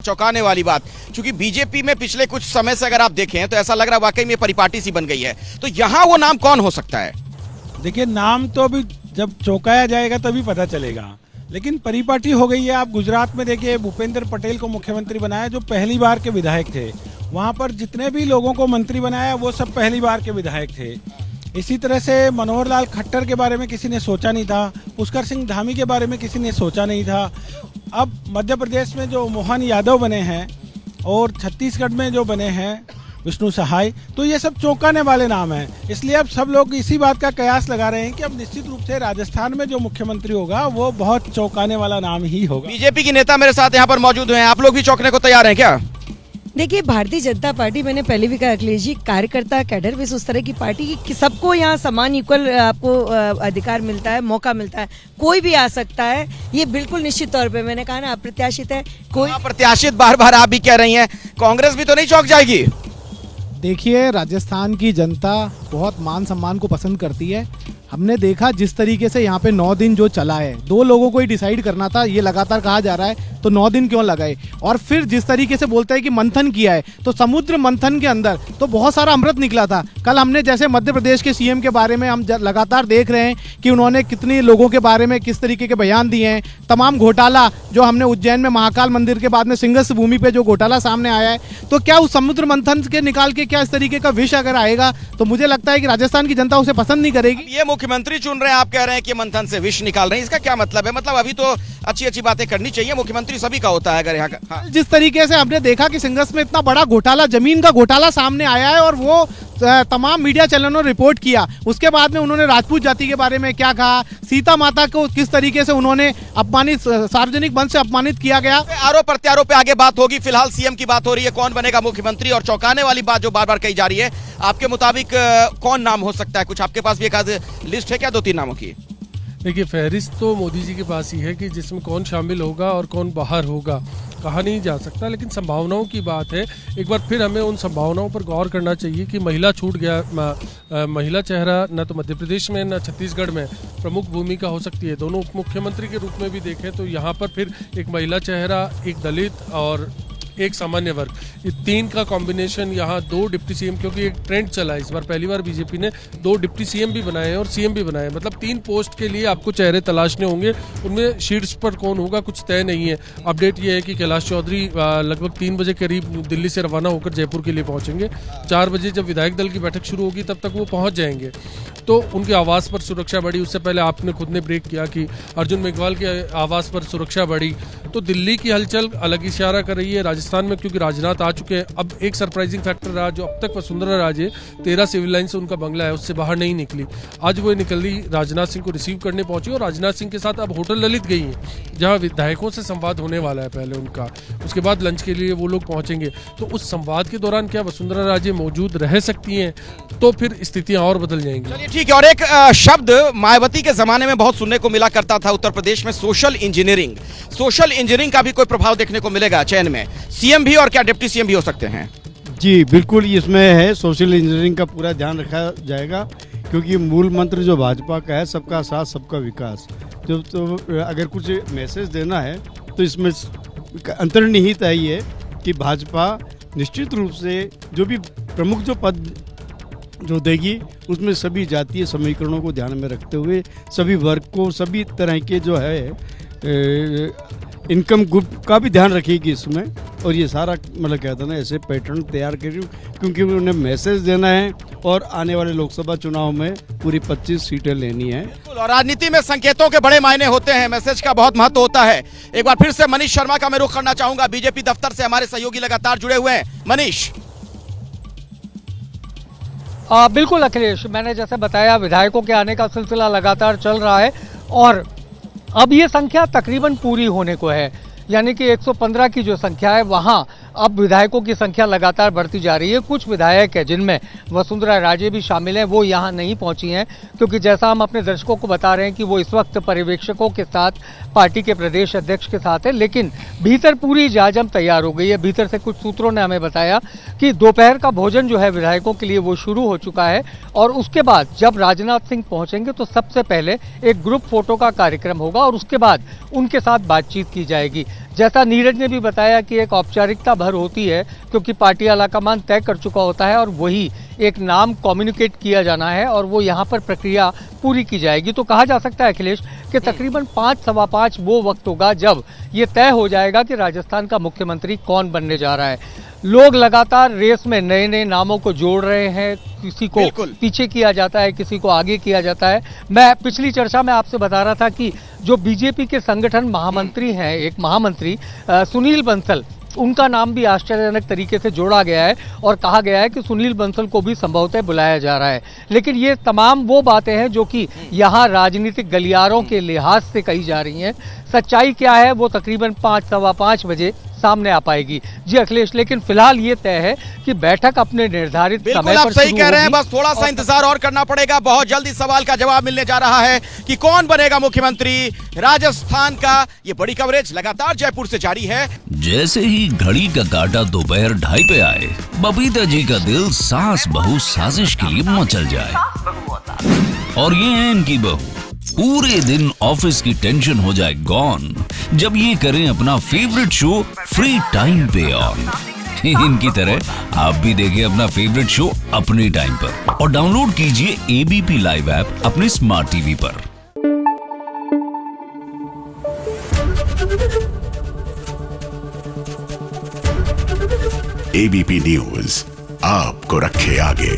चौंकाने वाली बात, क्योंकि बीजेपी में पिछले कुछ समय से अगर आप देखें तो ऐसा लग रहा है वाकई में परिपाटी सी बन गई है। तो यहाँ वो नाम कौन हो सकता है? देखिए, नाम तो अभी जब चौंकाया जाएगा तभी पता चलेगा, लेकिन परिपाटी हो गई है। आप गुजरात में देखिए, भूपेंद्र पटेल को मुख्यमंत्री बनाया जो पहली बार के विधायक थे। वहाँ पर जितने भी लोगों को मंत्री बनाया वो सब पहली बार के विधायक थे। इसी तरह से मनोहर लाल खट्टर के बारे में किसी ने सोचा नहीं था, पुष्कर सिंह धामी के बारे में किसी ने सोचा नहीं था। अब मध्य प्रदेश में जो मोहन यादव बने हैं और छत्तीसगढ़ में जो बने हैं विष्णु सहाय, तो ये सब चौंकाने वाले नाम हैं। इसलिए अब सब लोग इसी बात का कयास लगा रहे हैं कि अब निश्चित रूप से राजस्थान में जो मुख्यमंत्री होगा वो बहुत चौंकाने वाला नाम ही होगा। बीजेपी की नेता मेरे साथ यहाँ पर मौजूद हैं, आप लोग भी चौंकने को तैयार हैं क्या? देखिए, भारतीय जनता पार्टी, मैंने पहले भी कहा अखिलेश जी, कार्यकर्ता कैडर भी उस तरह की पार्टी कि सबको यहाँ समान इक्वल आपको अधिकार मिलता है, मौका मिलता है, कोई भी आ सकता है। ये बिल्कुल निश्चित तौर पे मैंने कहा ना, अप्रत्याशित है। कोई प्रत्याशित बार बार आप भी कह रही हैं, कांग्रेस भी तो नहीं चौंक जाएगी? देखिए, राजस्थान की जनता बहुत मान सम्मान को पसंद करती है। हमने देखा जिस तरीके से यहाँ पे 9 दिन जो चला है, 2 लोगों को ही डिसाइड करना था, ये लगातार कहा जा रहा है, तो 9 दिन क्यों लगाए? और फिर जिस तरीके से बोलते हैं कि मंथन किया है, तो समुद्र मंथन के अंदर तो बहुत सारा अमृत निकला था। कल हमने जैसे मध्य प्रदेश के सीएम के बारे में हम लगातार देख रहे हैं कि उन्होंने कितने लोगों के बारे में किस तरीके के बयान दिए हैं। तमाम घोटाला जो हमने उज्जैन में महाकाल मंदिर के बाद में सिंगस भूमि पे जो घोटाला सामने आया है, तो क्या उस समुद्र मंथन के निकाल के क्या इस तरीके का विष अगर आएगा तो मुझे लगता है कि राजस्थान की जनता उसे पसंद नहीं करेगी। ये मुख्यमंत्री चुन रहे हैं, आप कह रहे हैं कि मंथन से विष निकाल रहे हैं, इसका क्या मतलब है? मतलब अभी तो अच्छी अच्छी बातें करनी चाहिए, मुख्यमंत्री सभी का होता है अगर यहाँ का। हाँ। जिस तरीके से हमने देखा कि सिंगस में इतना बड़ा घोटाला, जमीन का घोटाला सामने आया है और वो तमाम मीडिया चैनलों ने रिपोर्ट किया, उसके बाद में उन्होंने राजपूत जाति के बारे में क्या कहा, सीता माता को किस तरीके से उन्होंने अपमानित, सार्वजनिक मंच से अपमानित किया गया। आरोप प्रत्यारोप पे आगे बात होगी, फिलहाल सीएम की बात हो रही है, कौन बनेगा मुख्यमंत्री, और चौंकाने वाली बात जो बार बार कही जा रही है, आपके मुताबिक कौन नाम हो सकता है? कुछ आपके पास भी एक आध लिस्ट है क्या 2-3 नामों की? देखिए, फहरिस्त तो मोदी जी के पास ही है कि जिसमें कौन शामिल होगा और कौन बाहर होगा कहा नहीं जा सकता, लेकिन संभावनाओं की बात है। एक बार फिर हमें उन संभावनाओं पर गौर करना चाहिए कि महिला छूट गया, महिला चेहरा न तो मध्य प्रदेश में न छत्तीसगढ़ में प्रमुख भूमिका हो सकती है। दोनों उप मुख्यमंत्री के रूप में भी देखें तो यहाँ पर फिर एक महिला चेहरा, एक दलित और एक सामान्य वर्ग, ये 3 का कॉम्बिनेशन, यहाँ 2 डिप्टी सीएम, क्योंकि एक ट्रेंड चला है इस बार, पहली बार बीजेपी ने 2 डिप्टी सीएम भी बनाए और सीएम भी बनाए, मतलब 3 पोस्ट के लिए आपको चेहरे तलाशने होंगे। उनमें शीर्ष पर कौन होगा कुछ तय नहीं है। अपडेट ये है कि कैलाश चौधरी लगभग 3 बजे करीब दिल्ली से रवाना होकर जयपुर के लिए पहुंचेंगे। 4 बजे जब विधायक दल की बैठक शुरू होगी तब तक वो पहुंच जाएंगे। तो उनके आवास पर सुरक्षा बढ़ी, उससे पहले आपने खुद ने ब्रेक किया कि अर्जुन मेघवाल के आवास पर सुरक्षा बढ़ी। तो दिल्ली की हलचल अलग इशारा कर रही है। राजस्थान में क्योंकि राजनाथ आ चुके हैं, अब एक सरप्राइजिंग फैक्टर रहा, जो अब तक वसुंधरा राजे 13 सिविल लाइन से उनका बंगला है उससे बाहर नहीं निकली, आज वो निकली, राजनाथ सिंह को रिसीव करने पहुंची और राजनाथ सिंह के साथ अब होटल ललित गई हैं, जहां विधायकों से संवाद होने वाला है पहले उनका, उसके बाद लंच के लिए वो लोग पहुंचेंगे। तो उस संवाद के दौरान क्या वसुंधरा राजे मौजूद रह सकती हैं, तो फिर स्थितियां और बदल जाएंगी। ठीक है, और एक शब्द मायावती के जमाने में बहुत सुनने को मिला करता था उत्तर प्रदेश में, सोशल इंजीनियरिंग। सोशल इंजीनियरिंग का भी कोई प्रभाव देखने को मिलेगा चयन में? सीएम भी और क्या डिप्टी सीएम भी हो सकते हैं? जी बिल्कुल, इसमें है सोशल इंजीनियरिंग का पूरा ध्यान रखा जाएगा, क्योंकि मूल मंत्र जो भाजपा का है, सबका साथ सबका विकास। तो अगर कुछ मैसेज देना है तो इसमें अंतर्निहित है ये कि भाजपा निश्चित रूप से जो भी प्रमुख जो पद जो देगी उसमें सभी जातीय समीकरणों को ध्यान में रखते हुए सभी वर्ग को, सभी तरह के जो है इनकम ग्रुप का भी ध्यान रखेगी इसमें। और ये सारा मतलब कहते हैं ना, ऐसे पैटर्न तैयार करी, क्योंकि उन्हें मैसेज देना है और आने वाले लोकसभा चुनाव में पूरी 25 सीटें लेनी है। और राजनीति में संकेतों के बड़े मायने होते हैं, मैसेज का बहुत महत्व होता है। एक बार फिर से मनीष शर्मा का मैं रुख करना चाहूंगा, बीजेपी दफ्तर से हमारे सहयोगी लगातार जुड़े हुए हैं। मनीष। बिल्कुल अखिलेश, मैंने जैसे बताया, विधायकों के आने का सिलसिला लगातार चल रहा है और अब ये संख्या तकरीबन पूरी होने को है, यानी कि 115 की जो संख्या है वहाँ अब विधायकों की संख्या लगातार बढ़ती जा रही है। कुछ विधायक है जिनमें वसुंधरा राजे भी शामिल हैं, वो यहाँ नहीं पहुँची हैं, क्योंकि जैसा हम अपने दर्शकों को बता रहे हैं कि वो इस वक्त पर्यवेक्षकों के साथ पार्टी के प्रदेश अध्यक्ष के साथ है। लेकिन भीतर पूरी जाजम तैयार हो गई है। भीतर से कुछ सूत्रों ने हमें बताया कि दोपहर का भोजन जो है विधायकों के लिए वो शुरू हो चुका है और उसके बाद जब राजनाथ सिंह पहुँचेंगे तो सबसे पहले एक ग्रुप फोटो का कार्यक्रम होगा और उसके बाद उनके साथ बातचीत की जाएगी। जैसा नीरज ने भी बताया कि एक औपचारिकता भर होती है, क्योंकि पार्टी आलाकमान तय कर चुका होता है और वही एक नाम कम्युनिकेट किया जाना है और वो यहाँ पर प्रक्रिया पूरी की जाएगी। तो कहा जा सकता है अखिलेश कि तकरीबन 5 सवा 5 वो वक्त होगा जब ये तय हो जाएगा कि राजस्थान का मुख्यमंत्री कौन बनने जा रहा है। लोग लगातार रेस में नए नए नामों को जोड़ रहे हैं, किसी को पीछे किया जाता है, किसी को आगे किया जाता है। मैं पिछली चर्चा में आपसे बता रहा था कि जो बीजेपी के संगठन महामंत्री हैं, एक महामंत्री सुनील बंसल, उनका नाम भी आश्चर्यजनक तरीके से जोड़ा गया है और कहा गया है कि सुनील बंसल को भी संभवतः बुलाया जा रहा है। लेकिन ये तमाम वो बातें हैं जो कि यहाँ राजनीतिक गलियारों के लिहाज से कही जा रही हैं। सच्चाई क्या है वो तकरीबन 5 सवा 5 बजे सामने आ पाएगी। जी अखिलेश, लेकिन फिलहाल ये तय है कि बैठक अपने निर्धारित समय पर आप सही कह रहे हैं, बस थोड़ा सा इंतजार और करना पड़ेगा। बहुत जल्दी सवाल का जवाब मिलने जा रहा है कि कौन बनेगा मुख्यमंत्री राजस्थान का। ये बड़ी कवरेज लगातार जयपुर से जारी है। जैसे ही घड़ी का काटा दोपहर 2:30 पे आए, बबीता जी का दिल सास बहू साजिश के लिए मचल जाए। और ये है इनकी बहू, पूरे दिन ऑफिस की टेंशन हो जाए गॉन जब ये करें अपना फेवरेट शो फ्री टाइम पे ऑन। इनकी तरह आप भी देखें अपना फेवरेट शो अपने टाइम पर और डाउनलोड कीजिए एबीपी लाइव ऐप अपने स्मार्ट टीवी पर। एबीपी न्यूज आपको रखे आगे।